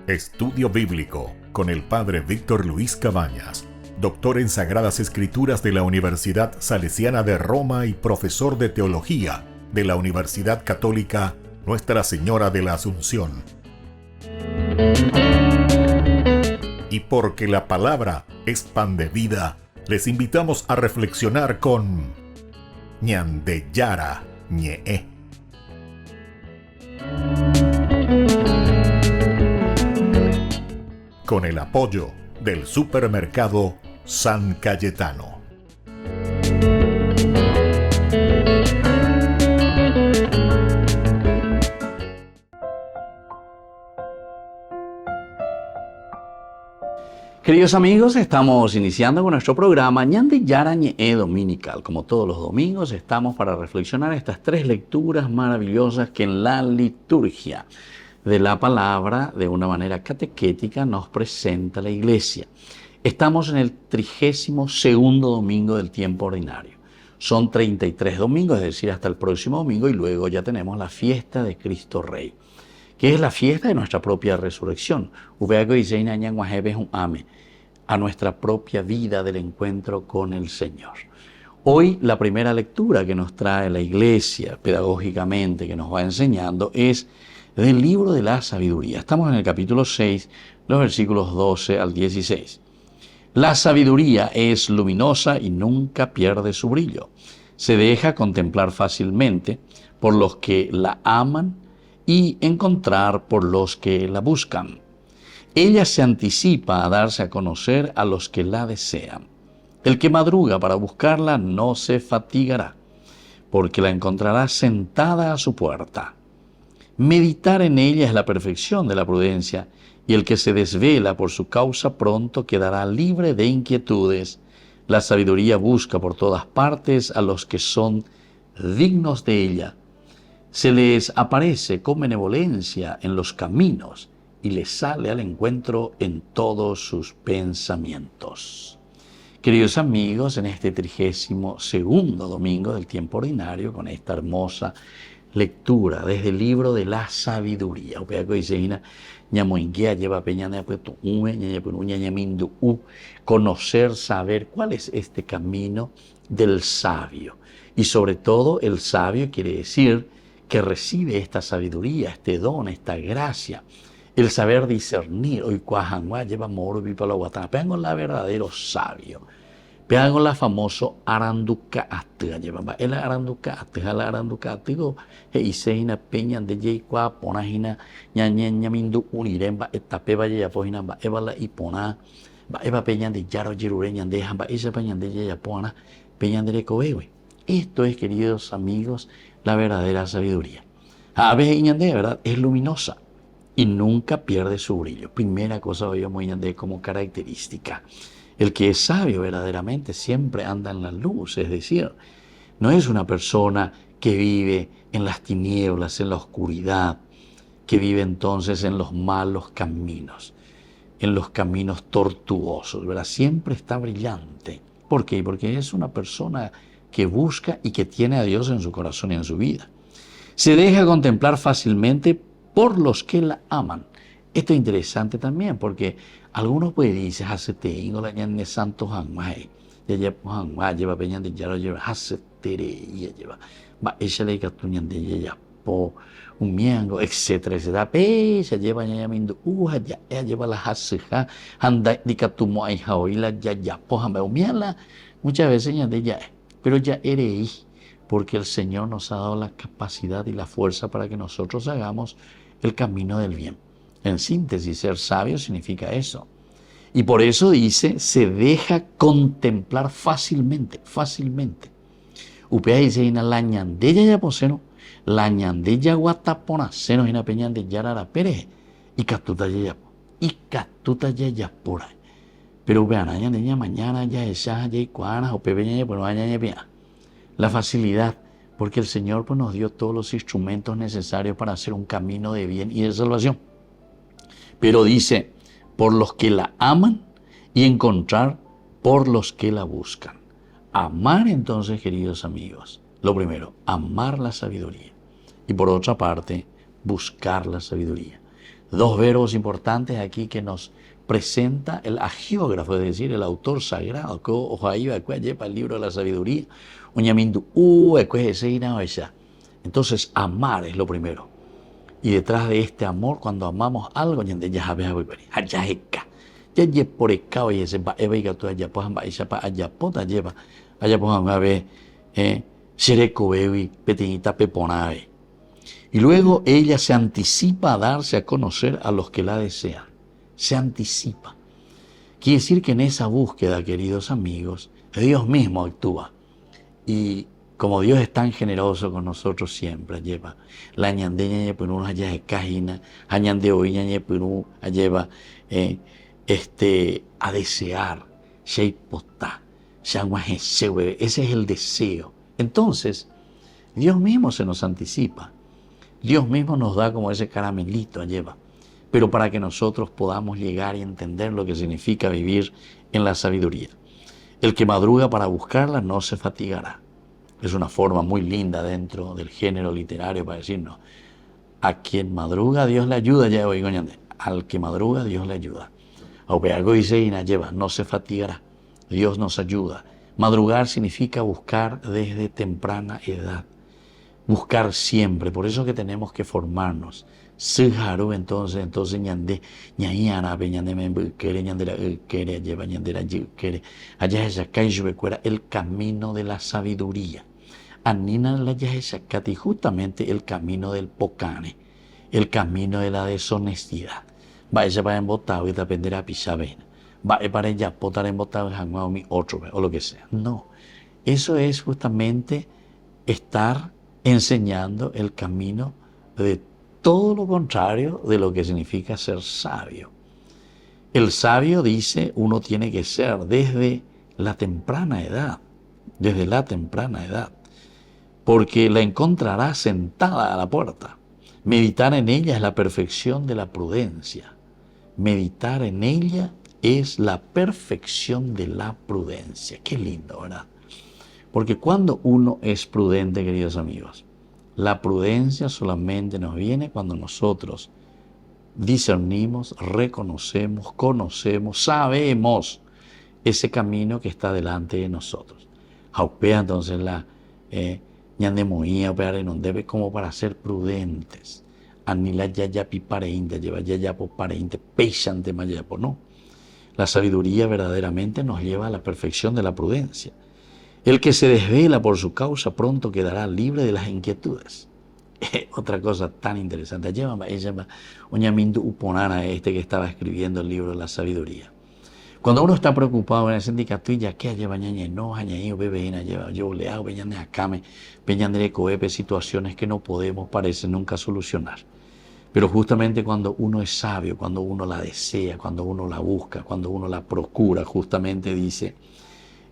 Estudio Bíblico con el Padre Víctor Luis Cabañas, doctor en Sagradas Escrituras de la Universidad Salesiana de Roma y profesor de Teología de la Universidad Católica Nuestra Señora de la Asunción. Y porque la palabra es pan de vida, les invitamos a reflexionar con Ñandeyara Ñe'e. Con el apoyo del supermercado San Cayetano. Queridos amigos, estamos iniciando con nuestro programa Ñandeyara Ñe'e Dominical. Como todos los domingos, estamos para reflexionar estas tres lecturas maravillosas que en la liturgia de la palabra, de una manera catequética, nos presenta la Iglesia. Estamos en el 32º domingo del tiempo ordinario. Son 33 domingos, es decir, hasta el próximo domingo, y luego ya tenemos la fiesta de Cristo Rey, que es la fiesta de nuestra propia resurrección. A nuestra propia vida del encuentro con el Señor. Hoy la primera lectura que nos trae la Iglesia pedagógicamente, que nos va enseñando, es del libro de la sabiduría. Estamos en el capítulo 6, los versículos 12 al 16. La sabiduría es luminosa y nunca pierde su brillo. Se deja contemplar fácilmente por los que la aman y encontrar por los que la buscan. Ella se anticipa a darse a conocer a los que la desean. El que madruga para buscarla no se fatigará, porque la encontrará sentada a su puerta. Meditar en ella es la perfección de la prudencia, y el que se desvela por su causa pronto quedará libre de inquietudes. La sabiduría busca por todas partes a los que son dignos de ella. Se les aparece con benevolencia en los caminos y les sale al encuentro en todos sus pensamientos. Queridos amigos, en este 32º domingo del tiempo ordinario, con esta hermosa lectura desde el libro de la sabiduría. Conocer, saber cuál es este camino del sabio. Y sobre todo el sabio quiere decir que recibe esta sabiduría, este don, esta gracia, el saber discernir. Hoy cuajangua lleva moro pipalo guatana. Pegan con la verdadero sabio. Pegan con la famoso aranduca atega lleva. El aranduca atega la aranduca atego e iseina peña de yeikua ponajina ñaña mindu uniremba etapeba ya pojina ba evala y pona ba eva peña de yaro jirureña de hamba esa peña de ya pona peña de cobewe. Esto es, queridos amigos, la verdadera sabiduría. A veces de verdad es luminosa y nunca pierde su brillo. Primera cosa que vemos como característica. El que es sabio verdaderamente siempre anda en la luz, es decir, no es una persona que vive en las tinieblas, en la oscuridad, que vive entonces en los malos caminos, en los caminos tortuosos, ¿verdad? Siempre está brillante. ¿Por qué? Porque es una persona que busca y que tiene a Dios en su corazón y en su vida. Se deja contemplar fácilmente por los que la aman. Esto es interesante también, porque algunos pues dicen, hacetein o la ñane santos hangmai, ya lleva peñan de yaro lleva hacetere ya lleva va ella le catuñan de ya po un miango, etcétera, etcétera. Ya lleva ya mindu ya lleva la haseja anda di catumo ai jaoila ya po hamba umiala muchas veces ya de ya, pero ya eres, porque el Señor nos ha dado la capacidad y la fuerza para que nosotros hagamos el camino del bien. En síntesis, ser sabio significa eso. Y por eso dice, se deja contemplar fácilmente. Upea dice, ina la ñandella ya poseno, la ñandella guatapona, seno ina peñan de yarara pere, y catuta ya por ahí. Pero vean, ñandella mañana ya esa ya iguana, o pepeña ya por mañana ya. La facilidad, porque el Señor pues, nos dio todos los instrumentos necesarios para hacer un camino de bien y de salvación. Pero dice, por los que la aman y encontrar por los que la buscan. Amar entonces, queridos amigos, lo primero, amar la sabiduría. Y por otra parte, buscar la sabiduría. Dos verbos importantes aquí que nos presenta el agiógrafo, es decir, el autor sagrado, que lleva el libro de la sabiduría. Entonces, amar es lo primero. Y detrás de este amor, cuando amamos algo, y luego ella se anticipa a darse a conocer a los que la desean. Se anticipa. Quiere decir que en esa búsqueda, queridos amigos, Dios mismo actúa. Y como Dios es tan generoso con nosotros siempre, lleva la ñandeña ñepurú allá de cajina, añande hoy ñepurú lleva a desear, ese es el deseo. Entonces, Dios mismo se nos anticipa. Dios mismo nos da como ese caramelito, lleva. Pero para que nosotros podamos llegar y entender lo que significa vivir en la sabiduría. El que madruga para buscarla no se fatigará. Es una forma muy linda dentro del género literario para decirnos, a quien madruga Dios le ayuda, ya oigo, al que madruga Dios le ayuda. Algo dice Ina, lleva, no se fatigará. Dios nos ayuda. Madrugar significa buscar desde temprana edad. Buscar siempre, por eso que tenemos que formarnos. Entonces ñande ñaíana ñande me quiere ñandera quiere lleva ñandera quiere allá esa calle el camino de la sabiduría. Anina la ya esa cati justamente el camino del pocane, el camino de la deshonestidad. Va ella para embotado y dependerá a pisabena. Va para ella potar embotado en hanguao mi otro o lo que sea. No, eso es justamente estar enseñando el camino de todo lo contrario de lo que significa ser sabio. El sabio dice uno tiene que ser desde la temprana edad, porque la encontrará sentada a la puerta. Meditar en ella es la perfección de la prudencia. Meditar en ella es la perfección de la prudencia. Qué lindo, ¿verdad? Porque cuando uno es prudente, queridos amigos, la prudencia solamente nos viene cuando nosotros discernimos, reconocemos, conocemos, sabemos ese camino que está delante de nosotros. Aupea entonces la ñandemoía, opear en donde debe como para ser prudentes. Anila ya pipareinte, lleva ya por pareinte, peixante mayapo, no. La sabiduría verdaderamente nos lleva a la perfección de la prudencia. El que se desvela por su causa pronto quedará libre de las inquietudes. Otra cosa tan interesante. Ella Oñamindu Uponana, que estaba escribiendo el libro de la sabiduría. Cuando uno está preocupado en ese indicativo, ya que lleva ñañe no, añaño bebé, lleva yo le hago, peñande acame, peñande coepe, situaciones que no podemos, parece nunca solucionar. Pero justamente cuando uno es sabio, cuando uno la desea, cuando uno la busca, cuando uno la procura, justamente dice,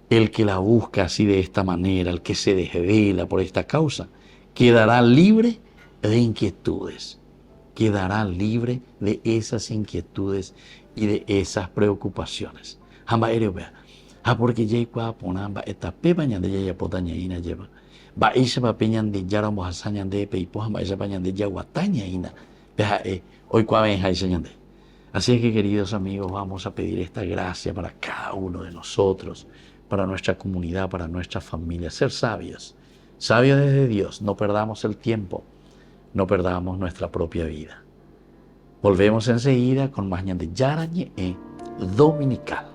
el que la busca así de esta manera, el que se desvela por esta causa, quedará libre de inquietudes, quedará libre de esas inquietudes y de esas preocupaciones. Porque ya pueda poner esta pepa ñande ya potañaina lleva. Va esa papeñan de ya vamos a sañan de peipo, esa pañan de ya guatañaina. Hoy cuaven hay señande. Así es que, queridos amigos, vamos a pedir esta gracia para cada uno de nosotros, para nuestra comunidad, para nuestra familia, ser sabios. Sabios desde Dios, no perdamos el tiempo, no perdamos nuestra propia vida. Volvemos enseguida con más ñande Yarañe Dominical.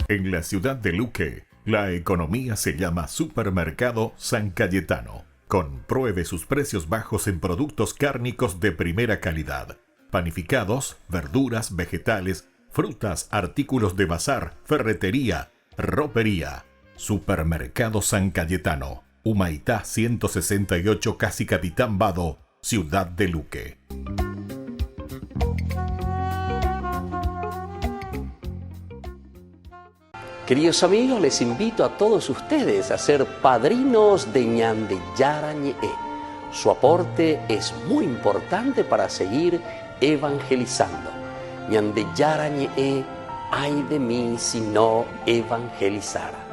En la ciudad de Luque, la economía se llama Supermercado San Cayetano. Compruebe sus precios bajos en productos cárnicos de primera calidad. Panificados, verduras, vegetales, frutas, artículos de bazar, ferretería, ropería. Supermercado San Cayetano, Humaitá 168, Casi Capitán Vado, Ciudad de Luque. Queridos amigos, les invito a todos ustedes a ser padrinos de Ñande Yarañe. Su aporte es muy importante para seguir evangelizando. Ñande Yarañe ay de mí si no evangelizara.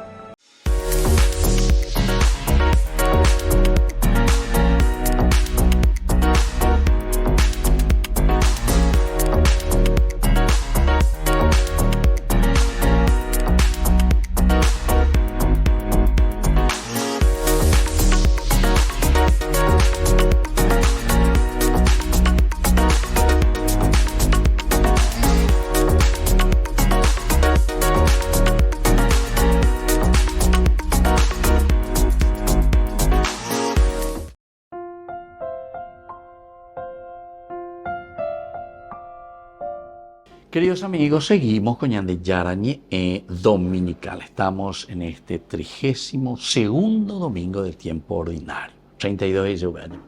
Queridos amigos, seguimos con Ñande Yarañe Dominical. Estamos en este 32º domingo del tiempo ordinario. 32 de año.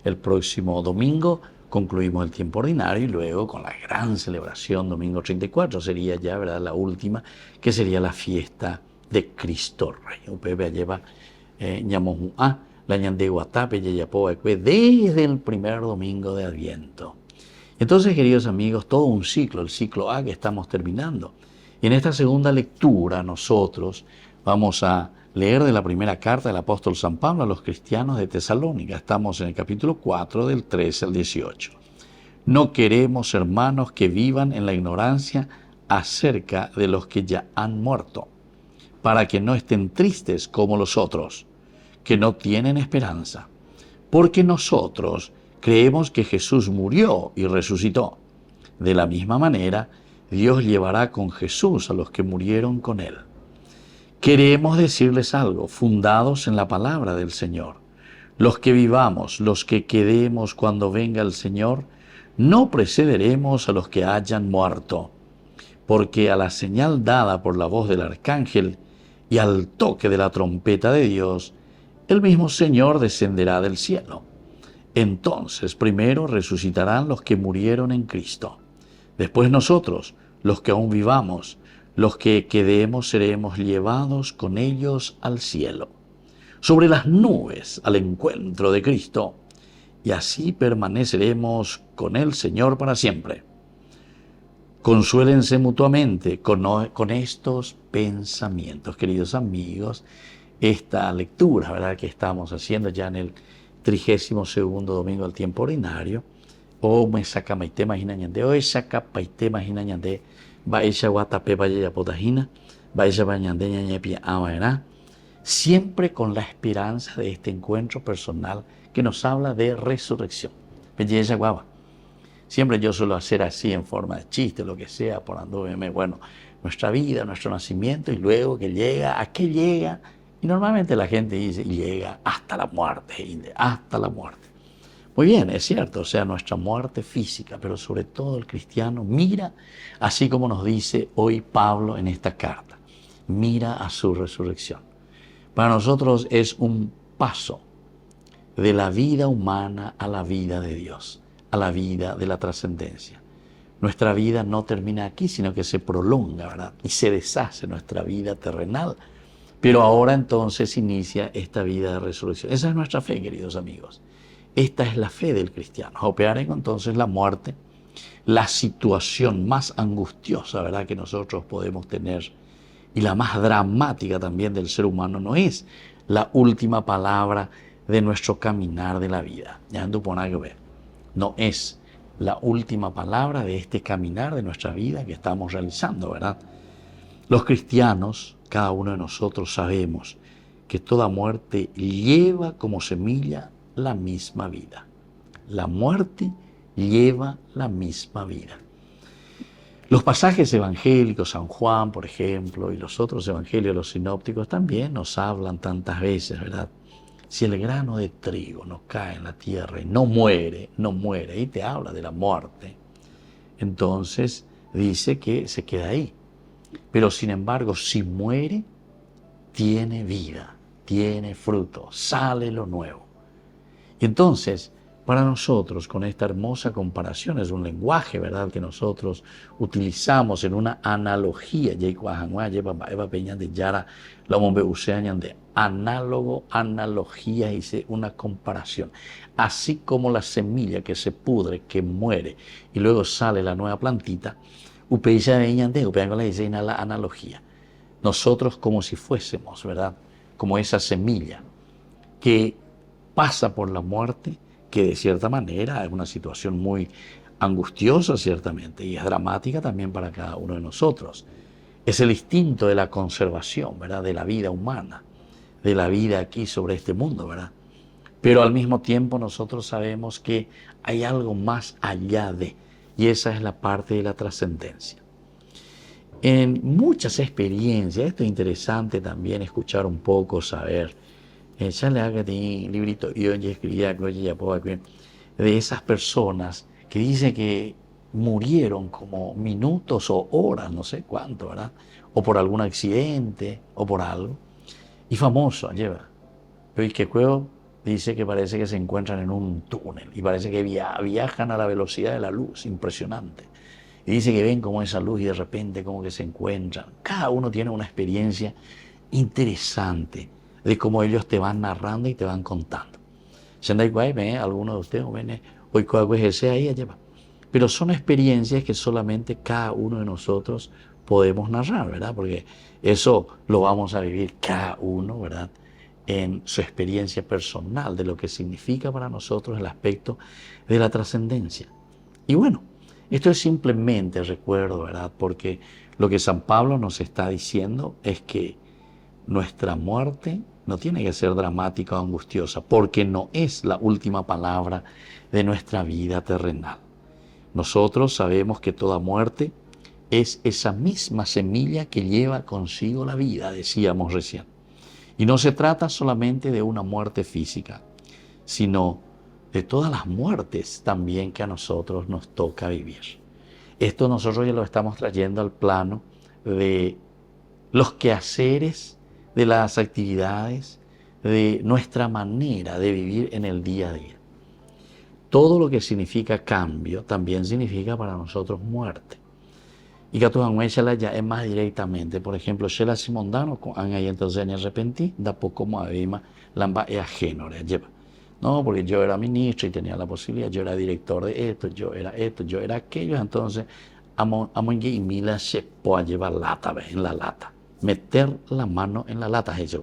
El próximo domingo concluimos el tiempo ordinario y luego con la gran celebración, domingo 34, sería ya, ¿verdad?, la última, que sería la fiesta de Cristo Rey. Upepe lleva la Ñande Guatape desde el primer domingo de Adviento. Entonces, queridos amigos, todo un ciclo, el ciclo A que estamos terminando. Y en esta segunda lectura nosotros vamos a leer de la primera carta del apóstol San Pablo a los cristianos de Tesalónica. Estamos en el capítulo 4 del 13 al 18. No queremos, hermanos, que vivan en la ignorancia acerca de los que ya han muerto, para que no estén tristes como los otros, que no tienen esperanza. Porque nosotros creemos que Jesús murió y resucitó. De la misma manera, Dios llevará con Jesús a los que murieron con Él. Queremos decirles algo, fundados en la palabra del Señor. Los que vivamos, los que quedemos cuando venga el Señor, no precederemos a los que hayan muerto, porque a la señal dada por la voz del arcángel y al toque de la trompeta de Dios, el mismo Señor descenderá del cielo. Entonces primero resucitarán los que murieron en Cristo. Después nosotros, los que aún vivamos, los que quedemos, seremos llevados con ellos al cielo, sobre las nubes al encuentro de Cristo, y así permaneceremos con el Señor para siempre. Consuélense mutuamente con estos pensamientos, queridos amigos. Esta lectura, ¿verdad?, que estamos haciendo ya en el 32º domingo del tiempo ordinario, o me saca maite imagina ñande, o saca paite imagina ñande, va ella guatape vaya ya potajina, va ella bañande ñañepia amaerá, siempre con la esperanza de este encuentro personal que nos habla de resurrección. Belleza guava. Siempre yo suelo hacer así en forma de chiste, lo que sea, por anduve, bueno, nuestra vida, nuestro nacimiento, y luego que llega, ¿a qué llega? Y normalmente la gente dice, llega hasta la muerte, hasta la muerte. Muy bien, es cierto, o sea, nuestra muerte física, pero sobre todo el cristiano mira, así como nos dice hoy Pablo en esta carta, mira a su resurrección. Para nosotros es un paso de la vida humana a la vida de Dios, a la vida de la trascendencia. Nuestra vida no termina aquí, sino que se prolonga, ¿verdad? Y se deshace nuestra vida terrenal. Pero ahora entonces inicia esta vida de resurrección. Esa es nuestra fe, queridos amigos. Esta es la fe del cristiano. Operar entonces la muerte, la situación más angustiosa, ¿verdad?, que nosotros podemos tener, y la más dramática también del ser humano, no es la última palabra de nuestro caminar de la vida. Ya no es la última palabra de este caminar de nuestra vida que estamos realizando, ¿verdad? Los cristianos, cada uno de nosotros sabemos que toda muerte lleva como semilla la misma vida. La muerte lleva la misma vida. Los pasajes evangélicos, San Juan, por ejemplo, y los otros evangelios, los sinópticos, también nos hablan tantas veces, ¿verdad? Si el grano de trigo no cae en la tierra y no muere, y te habla de la muerte, entonces dice que se queda ahí. Pero sin embargo, si muere, tiene vida, tiene fruto, sale lo nuevo. Y entonces, para nosotros, con esta hermosa comparación, es un lenguaje, ¿verdad?, que nosotros utilizamos en una analogía, análogo, analogía, dice una comparación. Así como la semilla que se pudre, que muere, y luego sale la nueva plantita, Upeya veñante, upeya con la dice la analogía. Nosotros como si fuésemos, ¿verdad? Como esa semilla que pasa por la muerte, que de cierta manera es una situación muy angustiosa ciertamente y es dramática también para cada uno de nosotros. Es el instinto de la conservación, ¿verdad? De la vida humana, de la vida aquí sobre este mundo, ¿verdad? Pero al mismo tiempo nosotros sabemos que hay algo más allá de, y esa es la parte de la trascendencia. En muchas experiencias, esto es interesante también escuchar un poco, saber, ya le haga un librito, yo ya escribía, de esas personas que dicen que murieron como minutos o horas, no sé cuánto, ¿verdad? O por algún accidente, o por algo. Y famoso, lleva. Pero y que dice que parece que se encuentran en un túnel y parece que viajan a la velocidad de la luz, impresionante. Y dice que ven como esa luz y de repente como que se encuentran. Cada uno tiene una experiencia interesante de cómo ellos te van narrando y te van contando. Algunos de ustedes ven hoy lleva. Pero son experiencias que solamente cada uno de nosotros podemos narrar, ¿verdad? Porque eso lo vamos a vivir cada uno, ¿verdad? En su experiencia personal de lo que significa para nosotros el aspecto de la trascendencia. Y bueno, esto es simplemente recuerdo, ¿verdad? Porque lo que San Pablo nos está diciendo es que nuestra muerte no tiene que ser dramática o angustiosa, porque no es la última palabra de nuestra vida terrenal. Nosotros sabemos que toda muerte es esa misma semilla que lleva consigo la vida, decíamos recién. Y no se trata solamente de una muerte física, sino de todas las muertes también que a nosotros nos toca vivir. Esto nosotros ya lo estamos trayendo al plano de los quehaceres, de las actividades, de nuestra manera de vivir en el día a día. Todo lo que significa cambio también significa para nosotros muerte. Y que tú ya es más directamente. Por ejemplo, Shela Simondano, ahí entonces en arrepentí, da poco más lamba es ajeno, lleva. No, porque yo era ministro y tenía la posibilidad, yo era director de esto, yo era aquello, entonces amongue y mila se puede llevar lata, en la lata, meter la mano en la lata, eso.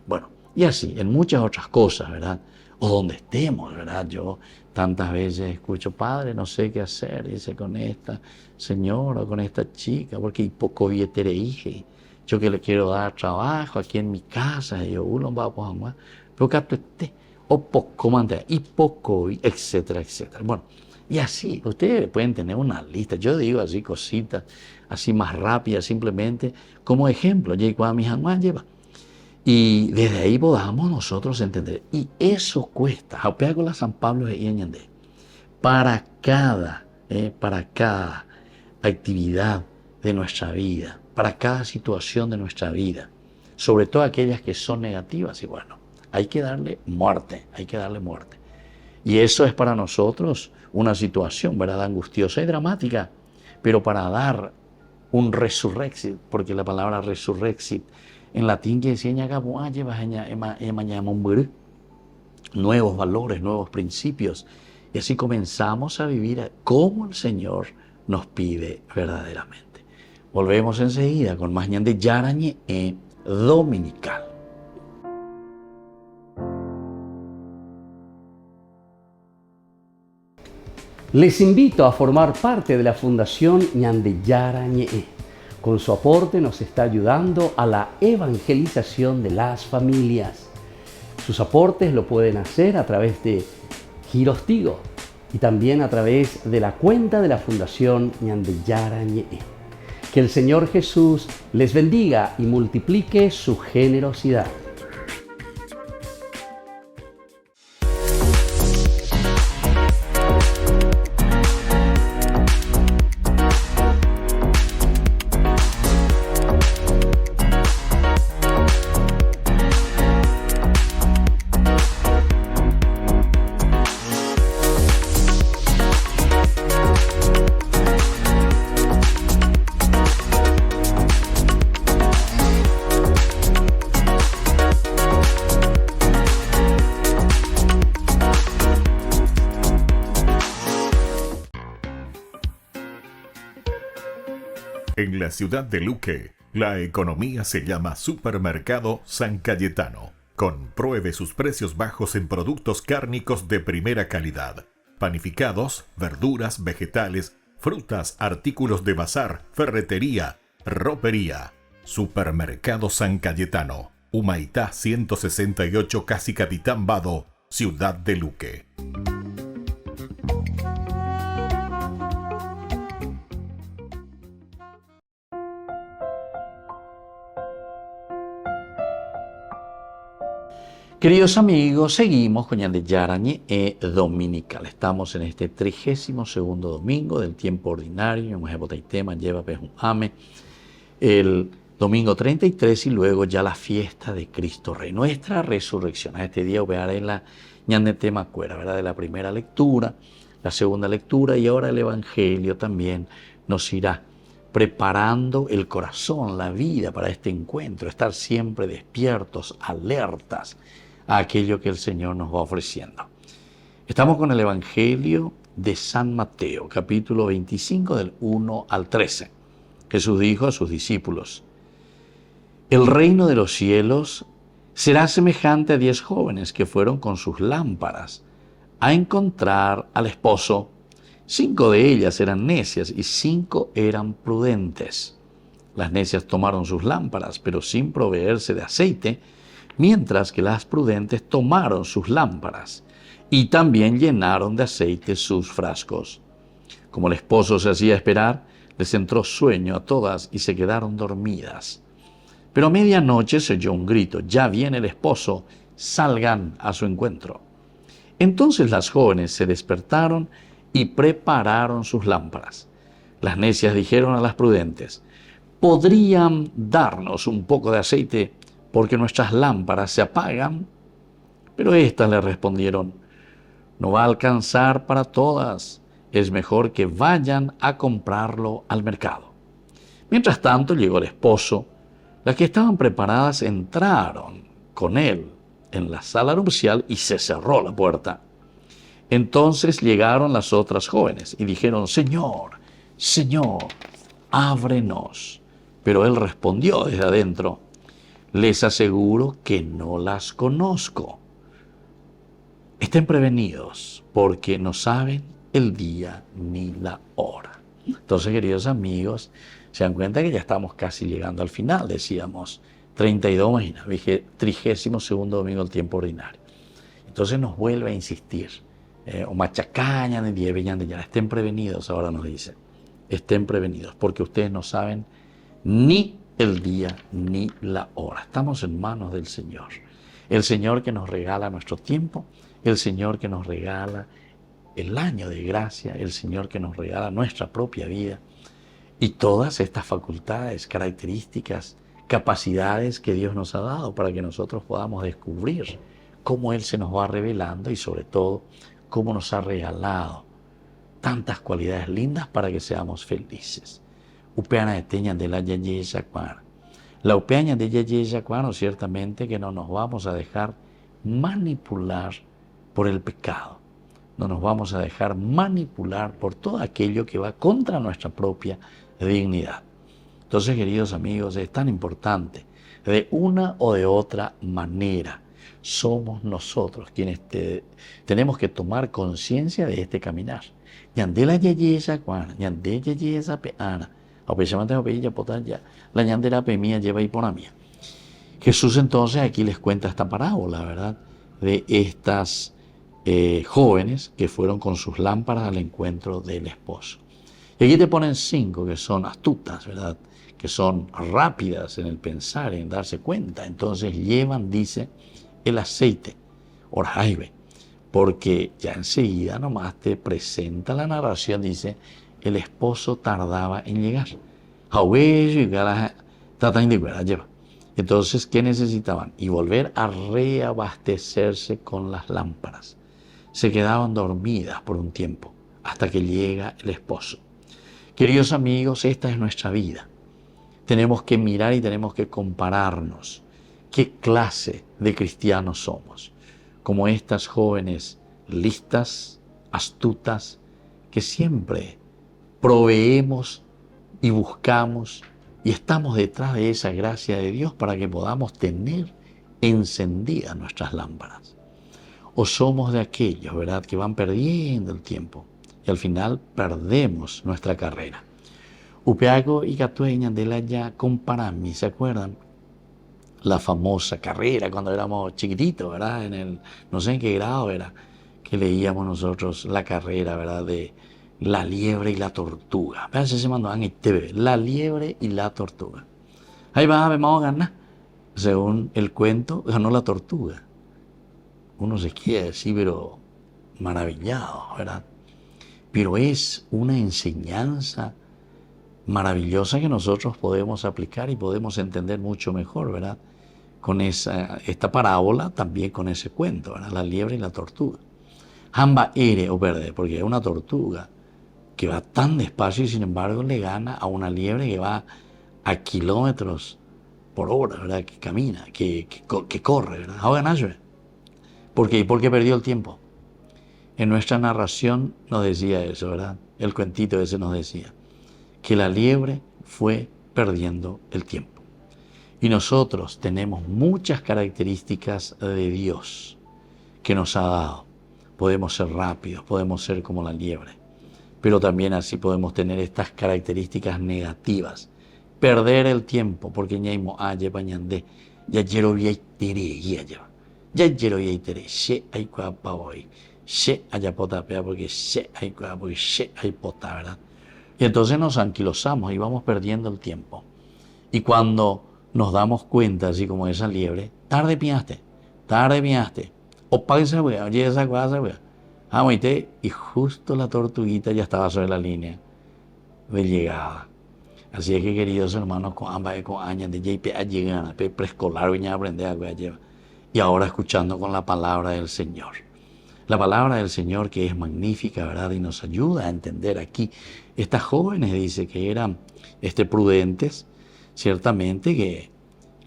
Bueno, y así, en muchas otras cosas, ¿verdad? O donde estemos, ¿verdad? Yo tantas veces escucho, padre, no sé qué hacer, dice, con esta señora o con esta chica, porque poco vietere hije, yo que le quiero dar trabajo aquí en mi casa, y yo, uno va a poner, pero que esté, o poco manda, y poco, etcétera, etcétera. Bueno, y así, ustedes pueden tener una lista, yo digo así cositas, así más rápidas, simplemente como ejemplo, ya cuando mi jamás lleva. Y desde ahí podamos nosotros entender. Y eso cuesta. Con San Pablo para cada actividad de nuestra vida, para cada situación de nuestra vida, sobre todo aquellas que son negativas. Y bueno, hay que darle muerte. Y eso es para nosotros una situación, ¿verdad? Angustiosa y dramática, pero para dar un resurrexit, porque la palabra resurrexit en latín que decía nuevos valores, nuevos principios. Y así comenzamos a vivir como el Señor nos pide verdaderamente. Volvemos enseguida con más Ñande Yarañe Dominical. Les invito a formar parte de la Fundación Ñande Yarañe. Con su aporte nos está ayudando a la evangelización de las familias. Sus aportes lo pueden hacer a través de Giros Tigo y también a través de la cuenta de la Fundación Ñande Yarañe. Que el Señor Jesús les bendiga y multiplique su generosidad. En la ciudad de Luque, la economía se llama Supermercado San Cayetano. Compruebe sus precios bajos en productos cárnicos de primera calidad. Panificados, verduras, vegetales, frutas, artículos de bazar, ferretería, ropería. Supermercado San Cayetano, Humaitá 168, Casi Capitán Vado, Ciudad de Luque. Queridos amigos, seguimos con Ñande Yarañe Dominical. Estamos en este 32º domingo del tiempo ordinario. El domingo 33 y luego ya la fiesta de Cristo Rey, nuestra resurrección. A este día voy a ver la Ñande Temacuera, ¿verdad? De la primera lectura, la segunda lectura y ahora el Evangelio también nos irá preparando el corazón, la vida para este encuentro, estar siempre despiertos, alertas a aquello que el Señor nos va ofreciendo. Estamos con el Evangelio de San Mateo, capítulo 25, del 1 al 13. Jesús dijo a sus discípulos: el reino de los cielos será semejante a 10 jóvenes que fueron con sus lámparas a encontrar al esposo. 5 de ellas eran necias y 5 eran prudentes. Las necias tomaron sus lámparas, pero sin proveerse de aceite, mientras que las prudentes tomaron sus lámparas y también llenaron de aceite sus frascos. Como el esposo se hacía esperar, les entró sueño a todas y se quedaron dormidas. Pero a medianoche se oyó un grito: ya viene el esposo, salgan a su encuentro. Entonces las jóvenes se despertaron y prepararon sus lámparas. Las necias dijeron a las prudentes: ¿podrían darnos un poco de aceite, porque nuestras lámparas se apagan? Pero éstas le respondieron: no va a alcanzar para todas, es mejor que vayan a comprarlo al mercado. Mientras tanto llegó el esposo. Las que estaban preparadas entraron con él en la sala nupcial y se cerró la puerta. Entonces llegaron las otras jóvenes y dijeron: Señor, Señor, ábrenos. Pero él respondió desde adentro: les aseguro que no las conozco. Estén prevenidos, porque no saben el día ni la hora. Entonces, queridos amigos, se dan cuenta que ya estamos casi llegando al final. Decíamos 32, imagina, 32º domingo del tiempo ordinario. Entonces nos vuelve a insistir. O machacaña de dieveñan de ya. Estén prevenidos, ahora nos dice. Estén prevenidos, porque ustedes no saben ni el día ni la hora. Estamos en manos del Señor. El Señor que nos regala nuestro tiempo, el Señor que nos regala el año de gracia, el Señor que nos regala nuestra propia vida y todas estas facultades, características, capacidades que Dios nos ha dado para que nosotros podamos descubrir cómo Él se nos va revelando y sobre todo cómo nos ha regalado tantas cualidades lindas para que seamos felices. Upeana de teña de la Yaye Yacuar. La upeaña de Yaye Yacuar, ciertamente que no nos vamos a dejar manipular por el pecado. No nos vamos a dejar manipular por todo aquello que va contra nuestra propia dignidad. Entonces, queridos amigos, es tan importante. De una o de otra manera, somos nosotros quienes tenemos que tomar conciencia de este caminar. Ñandela Yaye Yacuar, Ñande Yaye Zapeana. La ñandera mía lleva y por mía. Jesús entonces aquí les cuenta esta parábola, ¿verdad? De estas jóvenes que fueron con sus lámparas al encuentro del esposo. Y aquí te ponen 5 que son astutas, ¿verdad? Que son rápidas en el pensar, en darse cuenta. Entonces llevan, dice, el aceite, orjaibe, porque ya enseguida nomás te presenta la narración, dice: el esposo tardaba en llegar. Entonces, ¿qué necesitaban? Y volver a reabastecerse con las lámparas. Se quedaban dormidas por un tiempo, hasta que llega el esposo. Queridos amigos, esta es nuestra vida. Tenemos que mirar y tenemos que compararnos. ¿Qué clase de cristianos somos? Como estas jóvenes listas, astutas, que siempre proveemos y buscamos y estamos detrás de esa gracia de Dios para que podamos tener encendidas nuestras lámparas. O somos de aquellos, ¿verdad?, que van perdiendo el tiempo y al final perdemos nuestra carrera. Upeago y Catueña de la ya comparami, ¿se acuerdan? La famosa carrera cuando éramos chiquititos, ¿verdad? No sé en qué grado era, que leíamos nosotros la carrera, ¿verdad?, de la liebre y la tortuga. Vean, se mandó en TV, la liebre y la tortuga. Ahí vamos a ganar. Según el cuento, ganó la tortuga. Uno se quiere decir, pero maravillado, ¿verdad? Pero es una enseñanza maravillosa que nosotros podemos aplicar y podemos entender mucho mejor, ¿verdad? Con esta parábola, también con ese cuento, ¿verdad? La liebre y la tortuga. Jamba ere o verde, porque es una tortuga que va tan despacio y sin embargo le gana a una liebre que va a kilómetros por hora, ¿verdad? Que camina, que corre, ¿verdad? Ahora ganar. ¿Por qué? Porque perdió el tiempo. En nuestra narración nos decía eso, ¿verdad? El cuentito ese nos decía que la liebre fue perdiendo el tiempo. Y nosotros tenemos muchas características de Dios que nos ha dado. Podemos ser rápidos, podemos ser como la liebre, pero también así podemos tener estas características negativas. Perder el tiempo, porque ñaimo lleva ñande, ya yero vi tere, ya yero vi tere, she hay cuapa hoy, she haya potapea, porque she hay cuapa, porque she hay pota, ¿verdad? Y entonces nos anquilosamos y vamos perdiendo el tiempo. Y cuando nos damos cuenta, así como esa liebre, tarde piaste, o pague esa wea, oye esa cosa, wea. Y justo la tortuguita ya estaba sobre la línea de llegada. Así es que, queridos hermanos, con años de JP a llegar, preescolar, venía a aprender a llevar. Y ahora escuchando con la palabra del Señor. La palabra del Señor que es magnífica, ¿verdad? Y nos ayuda a entender aquí. Estas jóvenes, dice que eran prudentes, ciertamente que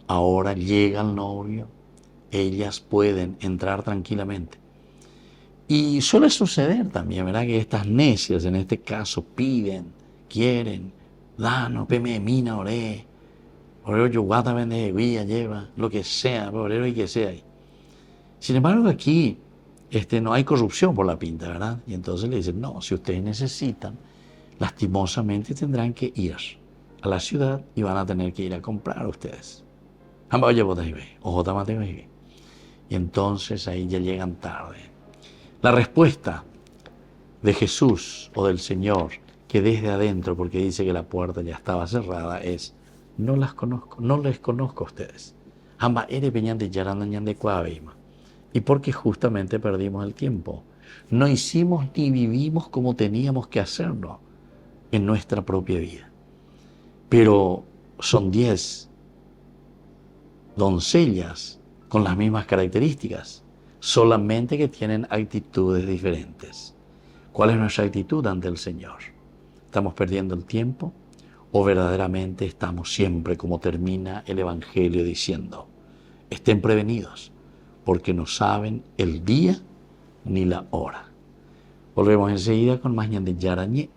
ahora llega el novio, ellas pueden entrar tranquilamente. Y suele suceder también, ¿verdad?, que estas necias, en este caso, piden, quieren, danos, peme mina, oré, oreo yuguata, vende, guía, lleva, lo que sea, orero y que sea. Sin embargo, aquí no hay corrupción por la pinta, ¿verdad? Y entonces le dicen, no, si ustedes necesitan, lastimosamente tendrán que ir a la ciudad y van a tener que ir a comprar ustedes. Y entonces ahí ya llegan tarde. La respuesta de Jesús o del Señor, que desde adentro, porque dice que la puerta ya estaba cerrada, es: no las conozco, no les conozco a ustedes. Y porque justamente perdimos el tiempo. No hicimos ni vivimos como teníamos que hacerlo en nuestra propia vida. Pero son 10 doncellas con las mismas características, solamente que tienen actitudes diferentes. ¿Cuál es nuestra actitud ante el Señor? ¿Estamos perdiendo el tiempo o verdaderamente estamos siempre, como termina el Evangelio diciendo, estén prevenidos porque no saben el día ni la hora? Volvemos enseguida con más Ñande Yarañe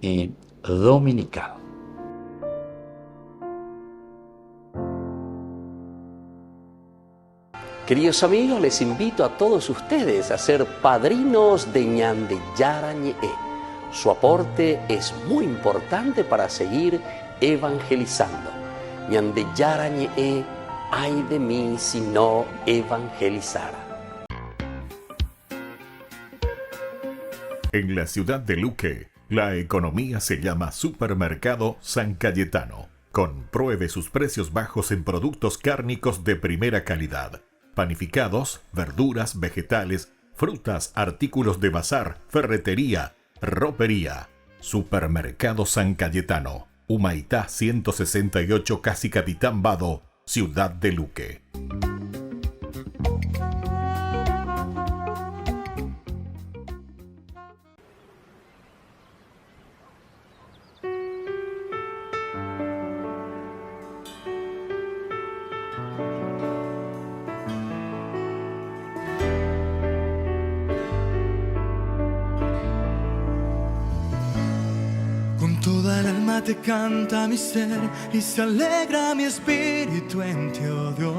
Dominical. Queridos amigos, les invito a todos ustedes a ser padrinos de Ñande Yarañe. Su aporte es muy importante para seguir evangelizando. Ñande Yarañe, ay de mí si no evangelizara. En la ciudad de Luque, la economía se llama Supermercado San Cayetano. Compruebe sus precios bajos en productos cárnicos de primera calidad. Panificados, verduras, vegetales, frutas, artículos de bazar, ferretería, ropería. Supermercado San Cayetano, Humaitá 168, Casi Capitán Vado, Ciudad de Luque. Con toda el alma alma te canta mi ser y se alegra mi espíritu en ti, oh Dios,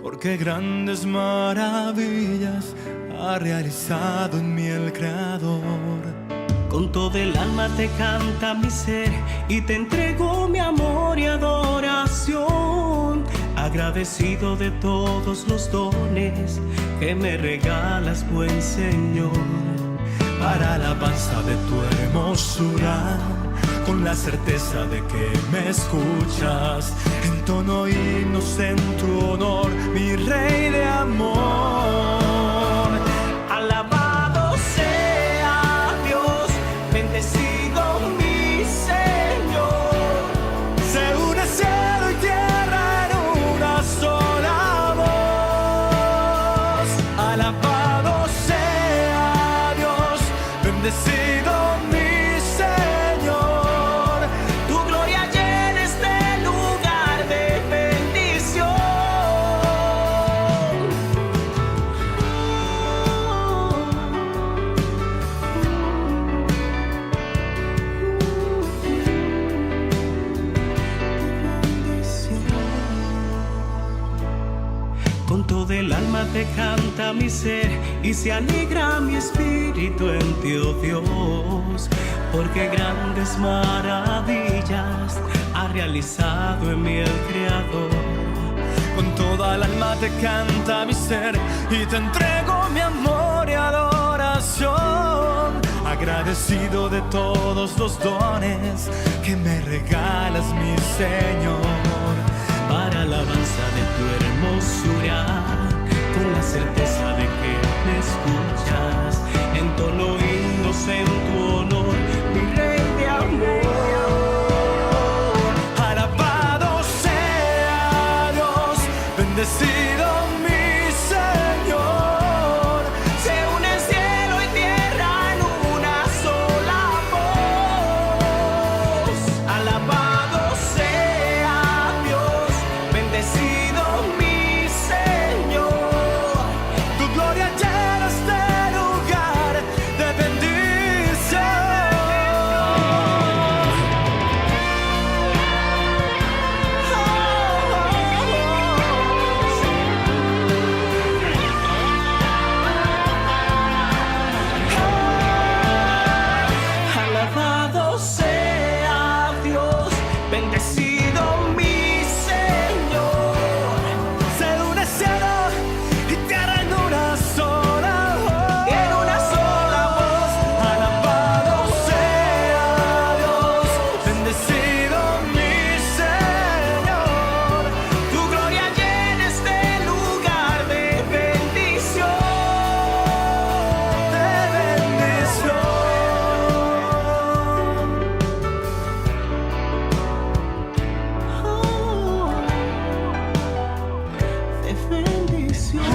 porque grandes maravillas ha realizado en mí el Creador. Con todo el alma te canta mi ser y te entrego mi amor y adoración, agradecido de todos los dones que me regalas, buen Señor. Para alabanza de tu hermosura, con la certeza de que me escuchas, entono himnos en tu honor, mi Rey de amor. Alabado sea Dios, bendecido mi Señor. Se une cielo y tierra en una sola voz. Alabado sea Dios, bendecido mi Señor. Tu gloria llena este lugar de bendición. Con todo el alma te canta mi ser y se alegra mi espíritu en ti, oh Dios, porque grandes maravillas ha realizado en mí el Creador. Con toda el alma te canta mi ser y te entrego mi amor y adoración, agradecido de todos los dones que me regalas, mi Señor. Para alabanza de tu hermosura, con la certeza de que me escuchas, entono himnos en tu honor, mi Rey de amor. Alabado sea Dios, bendecido mi Señor. Se une cielo y tierra en una sola voz. Alabado sea Dios, bendecido mi Señor. Tu gloria llena este lugar de bendición. Alabado sea Dios, bendecido mi Señor. Se une cielo y tierra en una sola voz. En una sola voz. Alabado sea Dios, bendecido mi Señor. Tu gloria llena este lugar de bendición. De bendición. De bendición.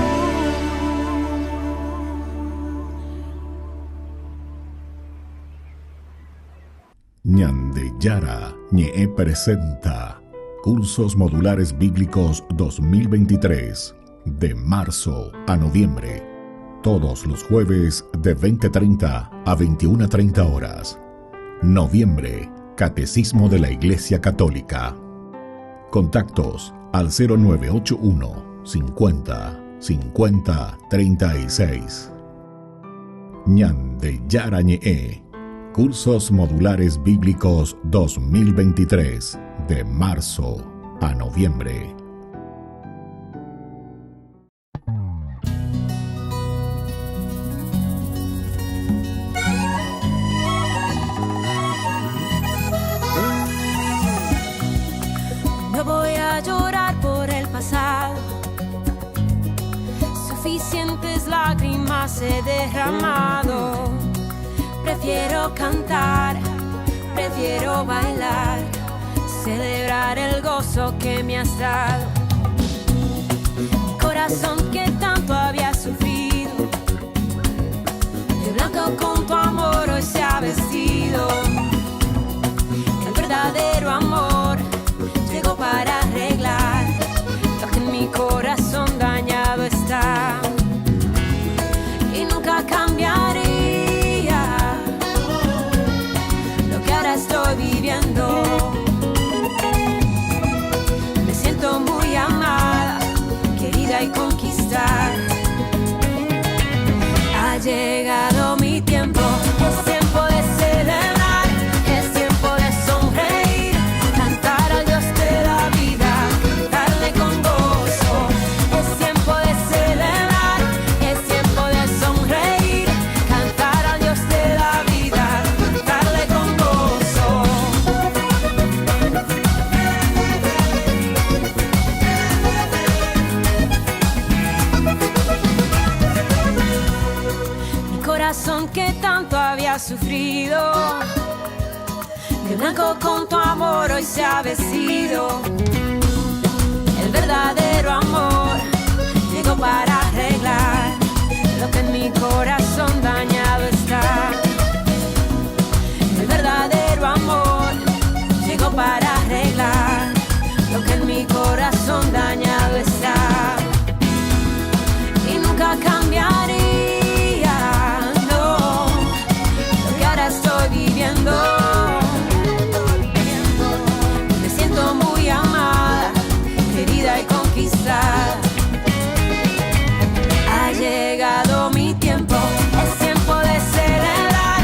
Ñande Yara Ñe presenta Cursos Modulares Bíblicos 2023, de marzo a noviembre, todos los jueves de 20:30 a 21:30 horas. Noviembre, Catecismo de la Iglesia Católica. Contactos al 0981 50 50 36. Ñande Yara Ñe Cursos Modulares Bíblicos 2023, de marzo a noviembre. No voy a llorar por el pasado, suficientes lágrimas he derramado. Prefiero cantar, prefiero bailar, celebrar el gozo que me has dado. Mi corazón que tanto había sufrido, de blanco con tu amor hoy se ha vestido. El verdadero amor llegó para arreglar lo que en mi corazón dañado está. Y nunca cambiaría lo que ahora estoy viviendo. sufrido. De blanco con tu amor hoy se ha vestido. El verdadero amor llegó para arreglar lo que en mi corazón dañado está. El verdadero amor llegó para arreglar lo que en mi corazón dañado está. Y nunca cambiaría, no, lo que ahora estoy viviendo. Me siento muy amada, querida y conquistada. Ha llegado mi tiempo, es tiempo de celebrar,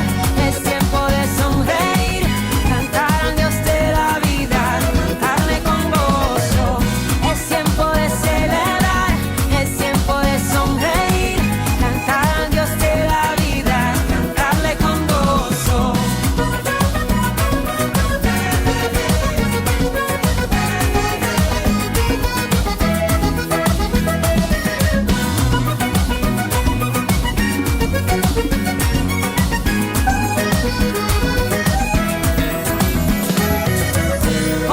es tiempo de sonreír, cantar al Dios de la vida, cantarle con gozo. Es tiempo de celebrar, es tiempo de sonreír, cantar al Dios de la vida, cantarle con gozo.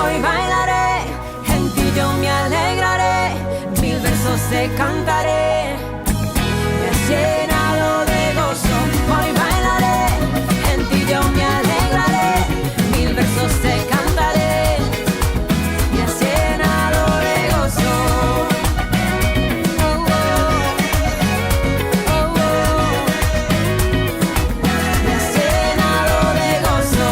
Hoy bailaré, en ti yo me alegraré, 1000 versos te cantaré, me has llenado de gozo. Hoy bailaré, en ti yo me alegraré, 1000 versos te cantaré, me has llenado de gozo. Oh, oh, oh, oh. Me has llenado de gozo.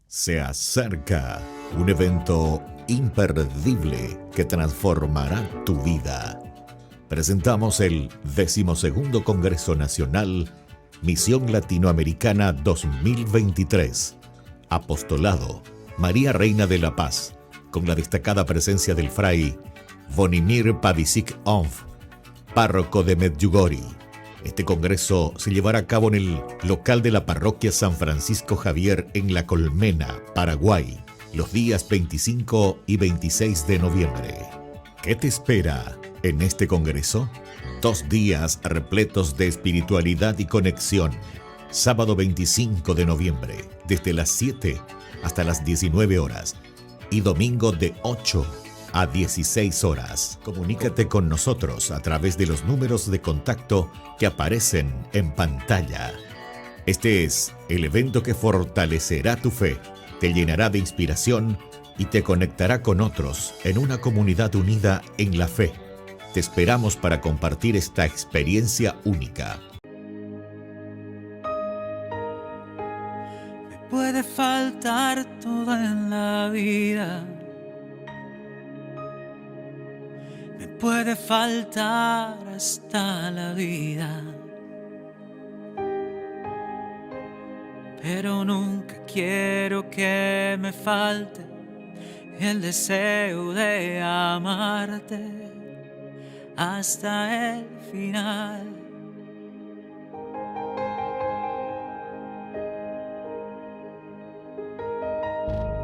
Se acerca un evento imperdible que transformará tu vida. Presentamos el 12º Congreso Nacional Misión Latinoamericana 2023. Apostolado María Reina de la Paz, con la destacada presencia del fray Vonimir Pavicic-Onf, párroco de Medjugorje. Este congreso se llevará a cabo en el local de la parroquia San Francisco Javier en La Colmena, Paraguay, los días 25 y 26 de noviembre. ¿Qué te espera en este congreso? 2 días repletos de espiritualidad y conexión. Sábado 25 de noviembre, desde las 7 hasta las 19 horas. Y domingo de 8 a 16 horas. Comunícate con nosotros a través de los números de contacto que aparecen en pantalla. Este es el evento que fortalecerá tu fe, te llenará de inspiración y te conectará con otros en una comunidad unida en la fe. Te esperamos para compartir esta experiencia única. Me puede faltar todo en la vida. Me puede faltar hasta la vida. Pero nunca quiero que me falte el deseo de amarte hasta el final.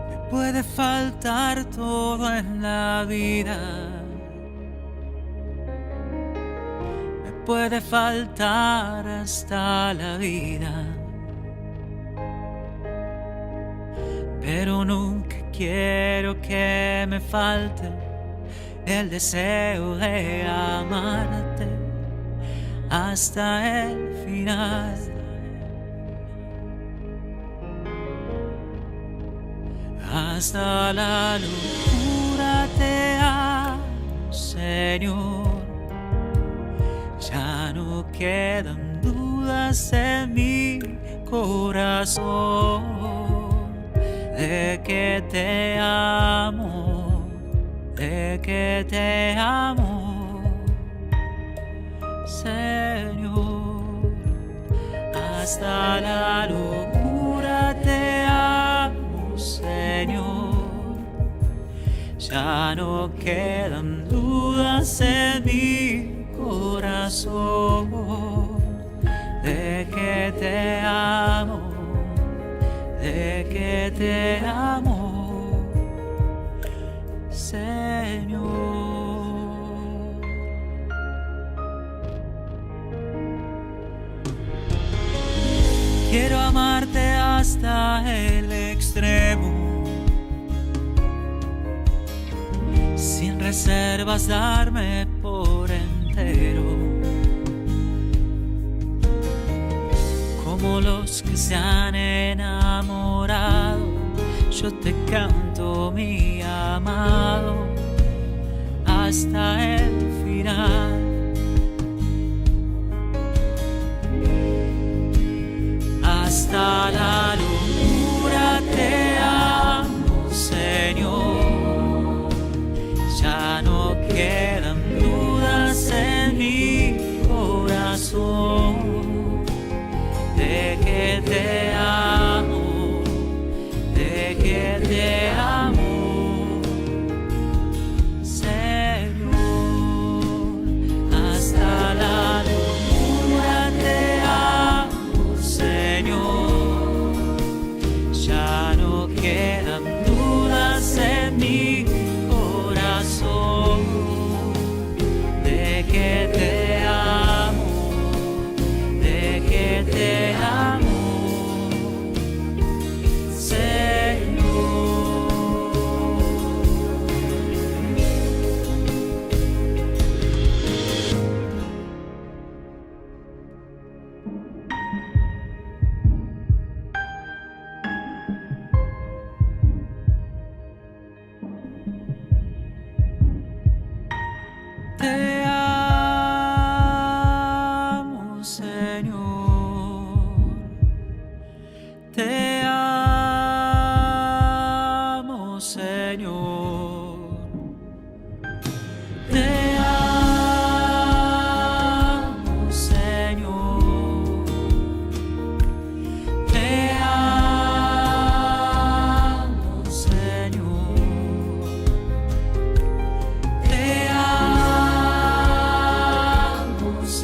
Me puede faltar todo en la vida. Me puede faltar hasta la vida. Pero nunca quiero que me falte el deseo de amarte hasta el final. Hasta la locura te amo, Señor. Ya no quedan dudas en mi corazón. De que te amo, de que te amo, Señor. Hasta la locura te amo, Señor. Ya no quedan dudas en mi corazón. De que te amo, de que te amo, Quiero amarte hasta el extremo, sin reservas darme por entero, como los que se han enamorado. Yo te canto, mi amado, hasta el final. Hasta la locura te amo, Señor. Ya no quedan dudas en mi corazón de que te amo, de que te amo, Señor. Hasta la locura te amo, Señor. Ya no quedan dudas en mi corazón de que te amo, de que te amo, Señor. Te amo, Señor. Te amo, Señor. Te amo, Señor. Te amo, Señor. Te amo, Señor. Te amo,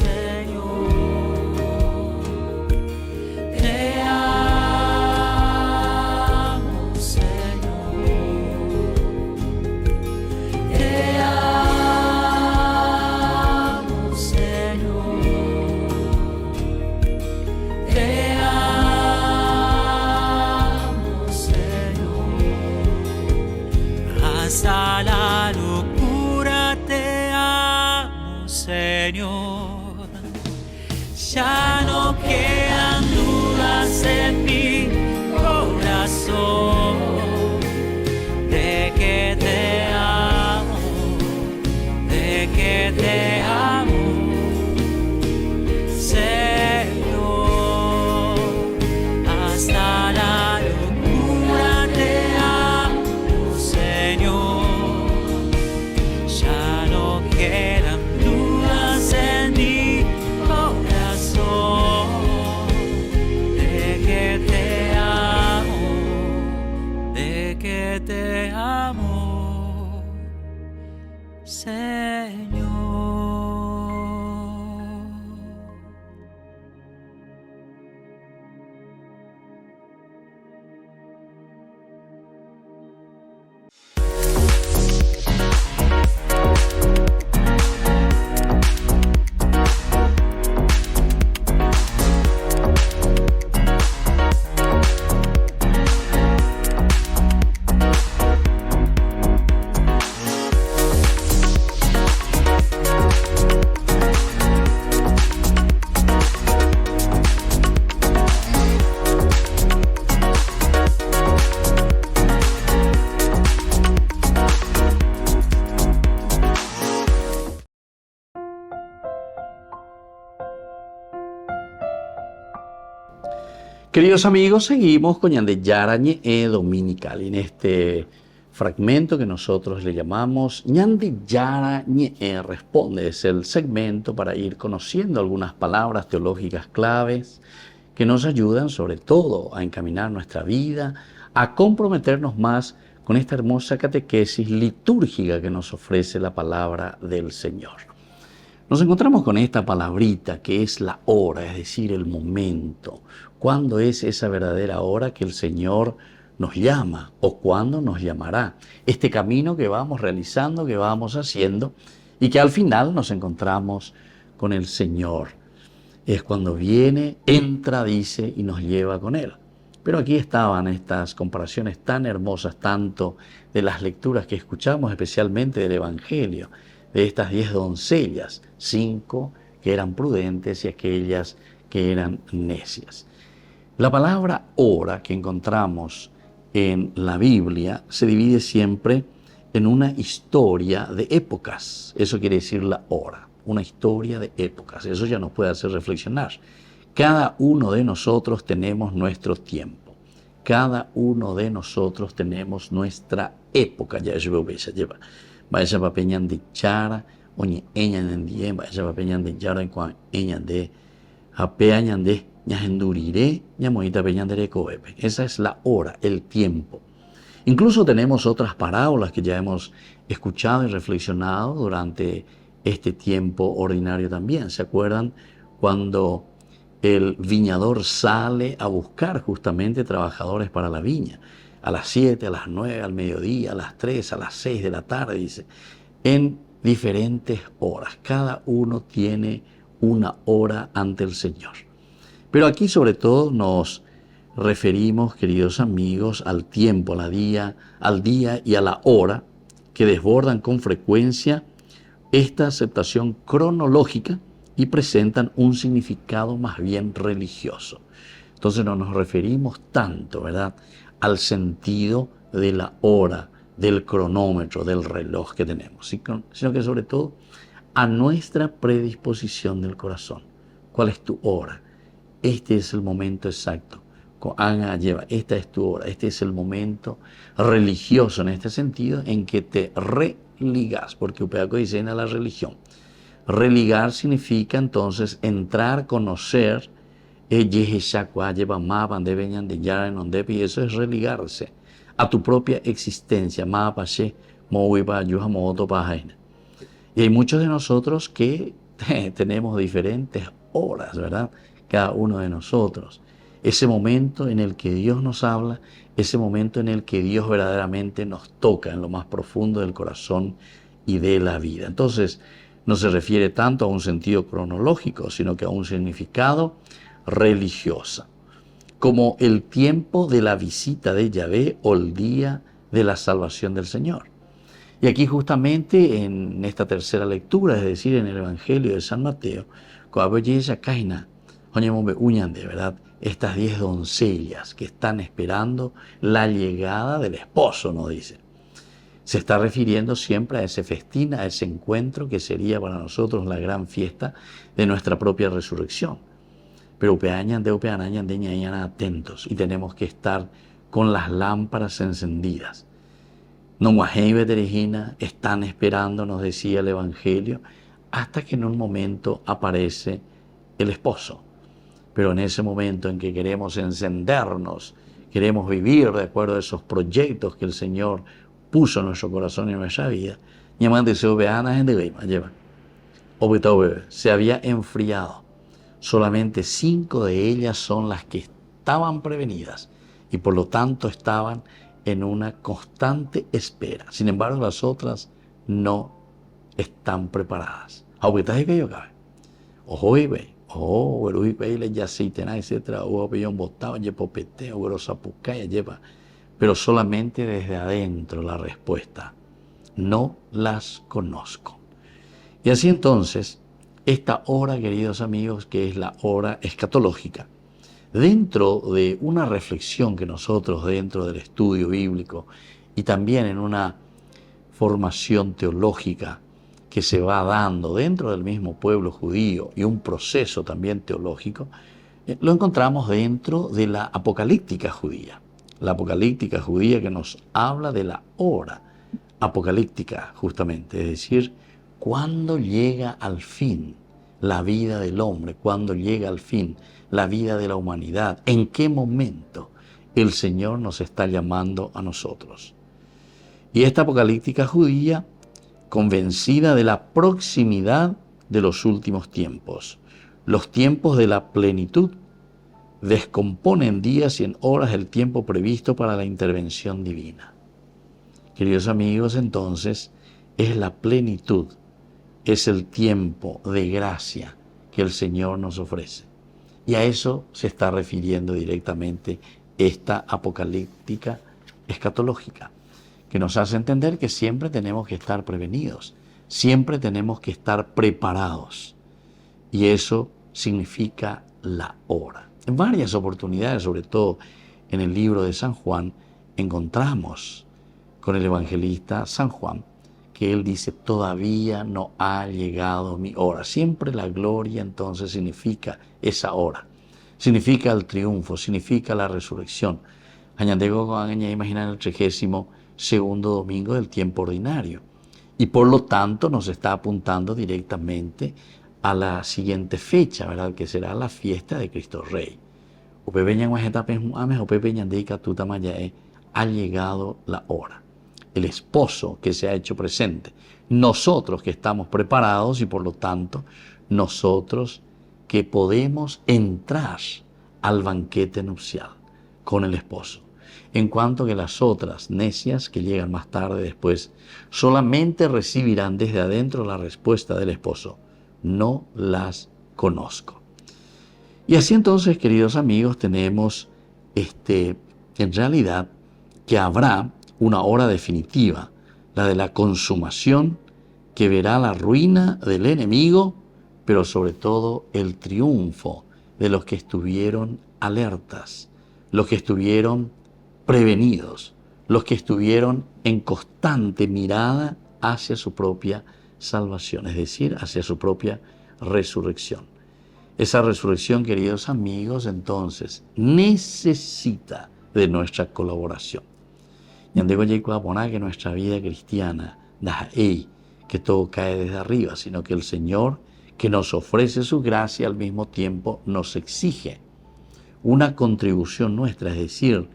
Señor. Te amo, Señor. Te amo, Señor. Hasta la locura te amo, Señor. Ya no quedan dudas en mi corazón de que te amo, de que te amo, Señor. Hasta la locura te amo, Señor. Ya no quedan dudas en mi corazón de que te amo, de que te amo, Señor. Queridos amigos, seguimos con Ñande Yarañe Dominical. Y en este fragmento que nosotros le llamamos Ñande Yarañe Responde, es el segmento para ir conociendo algunas palabras teológicas claves que nos ayudan sobre todo a encaminar nuestra vida, a comprometernos más con esta hermosa catequesis litúrgica que nos ofrece la palabra del Señor. Nos encontramos con esta palabrita que es la hora, es decir, el momento. ¿Cuándo es esa verdadera hora que el Señor nos llama o cuándo nos llamará? Este camino que vamos realizando, que vamos haciendo y que al final nos encontramos con el Señor. es cuando viene, entra, dice, y nos lleva con Él. Pero aquí estaban estas comparaciones tan hermosas, tanto de las lecturas que escuchamos, especialmente del Evangelio, de estas 10 doncellas, 5 que eran prudentes y aquellas que eran necias. La palabra hora que encontramos en la Biblia se divide siempre en una historia de épocas. Eso quiere decir la hora, una historia de épocas. Eso ya nos puede hacer reflexionar. Cada uno de nosotros tenemos nuestro tiempo. Cada uno de nosotros tenemos nuestra época. Ya eso lleva. Vaya papeñan de chara, oñe eñan en diem, vaya papeñan de chara en cuan eñan de apeañan de ñajenduriré, ñamoita peñan de recoepe. Esa es la hora, el tiempo. Incluso tenemos otras parábolas que ya hemos escuchado y reflexionado durante este tiempo ordinario también. ¿Se acuerdan cuando el viñador sale a buscar justamente trabajadores para la viña? A las 7, a las 9, al mediodía, a las 3, a las 6 de la tarde, dice, en diferentes horas. Cada uno tiene una hora ante el Señor. Pero aquí sobre todo nos referimos, queridos amigos, al tiempo, al día y a la hora que desbordan con frecuencia esta aceptación cronológica y presentan un significado más bien religioso. Entonces no nos referimos tanto, ¿verdad?, al sentido de la hora, del cronómetro, del reloj que tenemos, sino que sobre todo a nuestra predisposición del corazón. ¿Cuál es tu hora? Este es el momento exacto. Esta es tu hora. Este es el momento religioso en este sentido en que te religas, porque Upeaco dice en la religión. Religar significa entonces entrar, conocer, y eso es religarse a tu propia existencia. Y hay muchos de nosotros que tenemos diferentes horas, ¿verdad? Cada uno de nosotros. Ese momento en el que Dios nos habla, ese momento en el que Dios verdaderamente nos toca en lo más profundo del corazón y de la vida. Entonces, no se refiere tanto a un sentido cronológico, sino que a un significado religioso, como el tiempo de la visita de Yahvé o el día de la salvación del Señor. Y aquí justamente en esta tercera lectura, es decir, en el Evangelio de San Mateo, ¿verdad?, estas 10 doncellas que están esperando la llegada del esposo, nos dice. Se está refiriendo siempre a ese festín, a ese encuentro que sería para nosotros la gran fiesta de nuestra propia resurrección. Pero atentos y tenemos que estar con las lámparas encendidas. Están esperando, nos decía el Evangelio, hasta que en un momento aparece el esposo. Pero en ese momento en que queremos encendernos, queremos vivir de acuerdo a esos proyectos que el Señor puso en nuestro corazón y en nuestra vida, se había enfriado. Solamente 5 de ellas son las que estaban prevenidas y por lo tanto estaban en una constante espera. Sin embargo, las otras no están preparadas. Pero solamente desde adentro la respuesta: no las conozco. Y así entonces, esta hora, queridos amigos, que es la hora escatológica, dentro de una reflexión que nosotros, dentro del estudio bíblico y también en una formación teológica que se va dando dentro del mismo pueblo judío y un proceso también teológico, lo encontramos dentro de la apocalíptica judía. La apocalíptica judía que nos habla de la hora apocalíptica, justamente, es decir, cuándo llega al fin la vida del hombre, cuándo llega al fin la vida de la humanidad, en qué momento el Señor nos está llamando a nosotros. Y esta apocalíptica judía, convencida de la proximidad de los últimos tiempos, los tiempos de la plenitud, descompone en días y en horas el tiempo previsto para la intervención divina. Queridos amigos, entonces, es la plenitud, es el tiempo de gracia que el Señor nos ofrece. Y a eso se está refiriendo directamente esta apocalíptica escatológica, que nos hace entender que siempre tenemos que estar prevenidos, siempre tenemos que estar preparados. Y eso significa la hora. En varias oportunidades, sobre todo en el libro de San Juan, encontramos con el evangelista San Juan que él dice: todavía no ha llegado mi hora. Siempre la gloria entonces significa esa hora, significa el triunfo, significa la resurrección. Añandego imaginar el 32º domingo del tiempo ordinario, y por lo tanto nos está apuntando directamente a la siguiente fecha, ¿verdad? Que será la fiesta de Cristo Rey. Ha llegado la hora. El esposo que se ha hecho presente. Nosotros que estamos preparados y por lo tanto nosotros que podemos entrar al banquete nupcial con el esposo. En cuanto que las otras necias que llegan más tarde después solamente recibirán desde adentro la respuesta del esposo: no las conozco. Y así entonces, queridos amigos, tenemos en realidad que habrá una hora definitiva, la de la consumación, que verá la ruina del enemigo, pero sobre todo el triunfo de los que estuvieron alertas, los que estuvieron prevenidos, los que estuvieron en constante mirada hacia su propia salvación, es decir, hacia su propia resurrección. Esa resurrección, queridos amigos, entonces necesita de nuestra colaboración. Y andego que nuestra vida cristiana, que todo cae desde arriba, sino que el Señor, que nos ofrece su gracia, al mismo tiempo nos exige una contribución nuestra, es decir,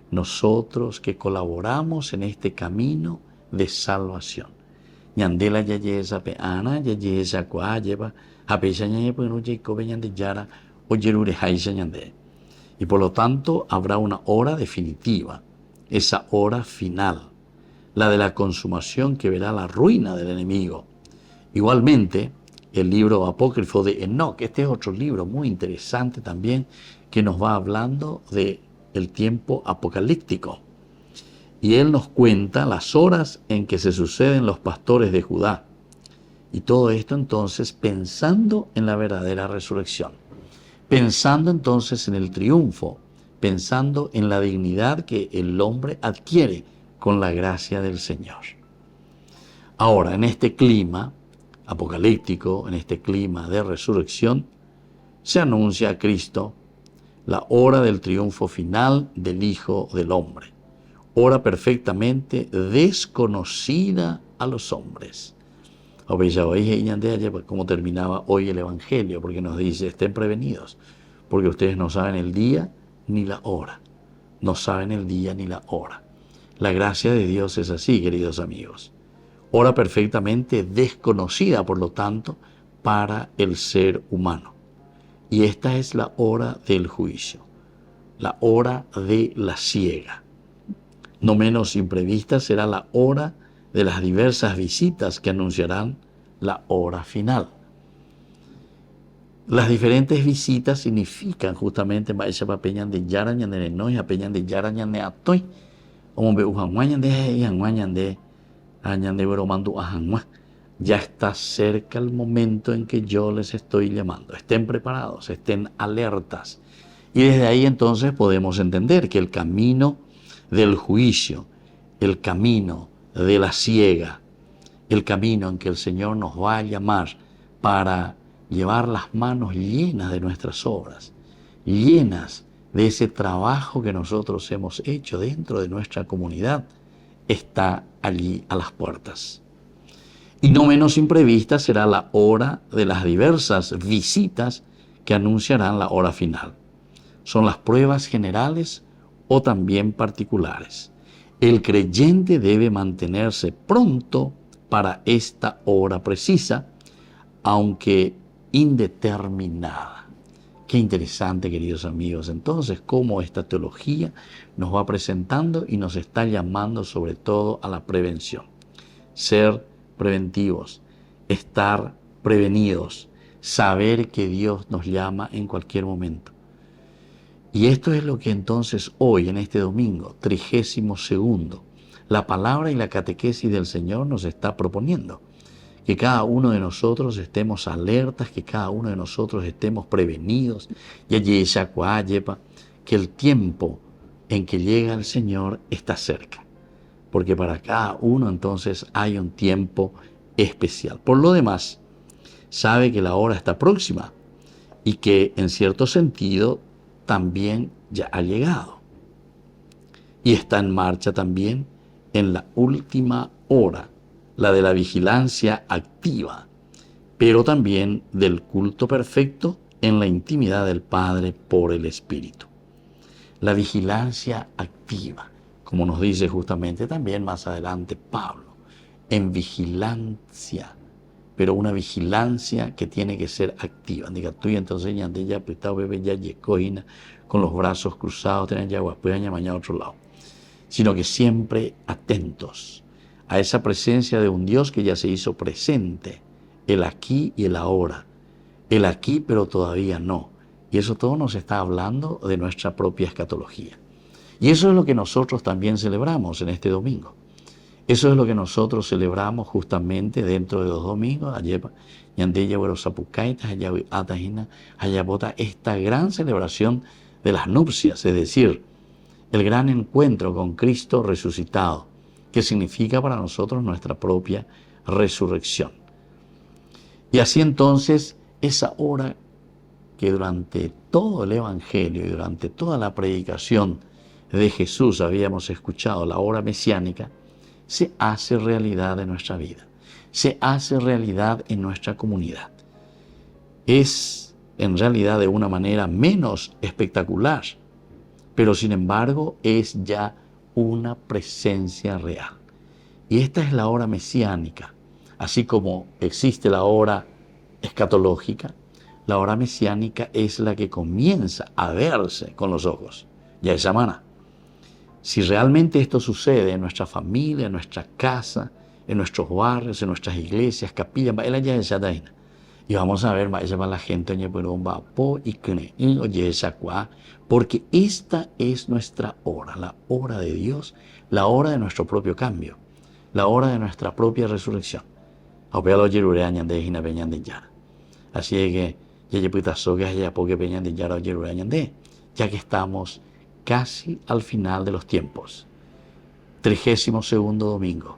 nosotros que colaboramos en este camino de salvación. Ñandela yayesa peana, yayesa cuayeva, apesa ñaye puenuche kobe ñande yara, oyerure haisa ñande. Y por lo tanto habrá una hora definitiva, esa hora final, la de la consumación que verá la ruina del enemigo. Igualmente, el libro apócrifo de Enoc, este es otro libro muy interesante también, que nos va hablando del tiempo apocalíptico. Y él nos cuenta las horas en que se suceden los pastores de Judá. Y todo esto entonces pensando en la verdadera resurrección. Pensando entonces en el triunfo. Pensando en la dignidad que el hombre adquiere con la gracia del Señor. Ahora, en este clima apocalíptico, en este clima de resurrección, se anuncia a Cristo la hora del triunfo final del Hijo del Hombre. Hora perfectamente desconocida a los hombres. Como terminaba hoy el Evangelio, porque nos dice: estén prevenidos, porque ustedes no saben el día ni la hora. No saben el día ni la hora. La gracia de Dios es así, queridos amigos. Hora perfectamente desconocida, por lo tanto, para el ser humano. Y esta es la hora del juicio, la hora de la siega. No menos imprevista será la hora de las diversas visitas que anunciarán la hora final. Las diferentes visitas significan justamente ya está cerca el momento en que yo les estoy llamando. Estén preparados, estén alertas. Y desde ahí entonces podemos entender que el camino del juicio, el camino de la siega, el camino en que el Señor nos va a llamar para llevar las manos llenas de nuestras obras, llenas de ese trabajo que nosotros hemos hecho dentro de nuestra comunidad, está allí a las puertas. Y no menos imprevista será la hora de las diversas visitas que anunciarán la hora final. Son las pruebas generales o también particulares. El creyente debe mantenerse pronto para esta hora precisa, aunque indeterminada. Qué interesante, queridos amigos, entonces, cómo esta teología nos va presentando y nos está llamando sobre todo a la prevención. Ser preventivos, estar prevenidos, saber que Dios nos llama en cualquier momento. Y esto es lo que entonces hoy, en este domingo, 32º, la palabra y la catequesis del Señor nos está proponiendo. Que cada uno de nosotros estemos alertas, que cada uno de nosotros estemos prevenidos, que el tiempo en que llega el Señor está cerca. Porque para cada uno entonces hay un tiempo especial. Por lo demás, sabe que la hora está próxima y que en cierto sentido también ya ha llegado. Y está en marcha también en la última hora, la de la vigilancia activa, pero también del culto perfecto en la intimidad del Padre por el Espíritu. La vigilancia activa, como nos dice justamente también más adelante Pablo, en vigilancia, pero una vigilancia que tiene que ser activa. Diga tú y entonces ya con los brazos cruzados, tener ya mañana a otro lado, sino que siempre atentos a esa presencia de un Dios que ya se hizo presente, el aquí y el ahora, el aquí pero todavía no. Y eso todo nos está hablando de nuestra propia escatología. Y eso es lo que nosotros también celebramos en este domingo. Eso es lo que nosotros celebramos justamente dentro de los domingos, esta gran celebración de las nupcias, es decir, el gran encuentro con Cristo resucitado, que significa para nosotros nuestra propia resurrección. Y así entonces, esa hora que durante todo el Evangelio y durante toda la predicación de Jesús habíamos escuchado, la hora mesiánica, se hace realidad en nuestra vida, se hace realidad en nuestra comunidad. Es en realidad de una manera menos espectacular, pero sin embargo es ya una presencia real. Y esta es la hora mesiánica, así como existe la hora escatológica, la hora mesiánica es la que comienza a verse con los ojos, ya es semana. Si realmente esto sucede en nuestra familia, en nuestra casa, en nuestros barrios, en nuestras iglesias, capillas, y vamos a ver la gente, porque esta es nuestra hora, la hora de Dios, la hora de nuestro propio cambio, la hora de nuestra propia resurrección. Así es que ya que estamos casi al final de los tiempos, 32º domingo,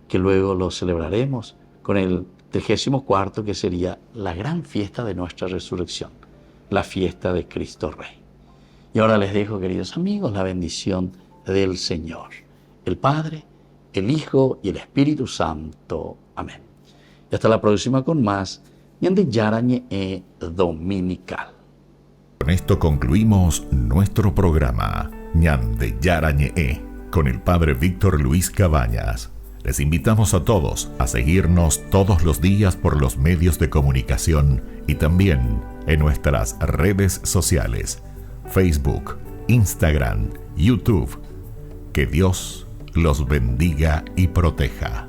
que luego lo celebraremos con el 34º, que sería la gran fiesta de nuestra resurrección, la fiesta de Cristo Rey. Y ahora les dejo, queridos amigos, la bendición del Señor, el Padre, el Hijo y el Espíritu Santo. Amén. Y hasta la próxima con más Ñande Yarañe Dominical. Con esto concluimos nuestro programa Ñande Yarañe con el Padre Víctor Luis Cabañas. Les invitamos a todos a seguirnos todos los días por los medios de comunicación y también en nuestras redes sociales, Facebook, Instagram, YouTube. Que Dios los bendiga y proteja.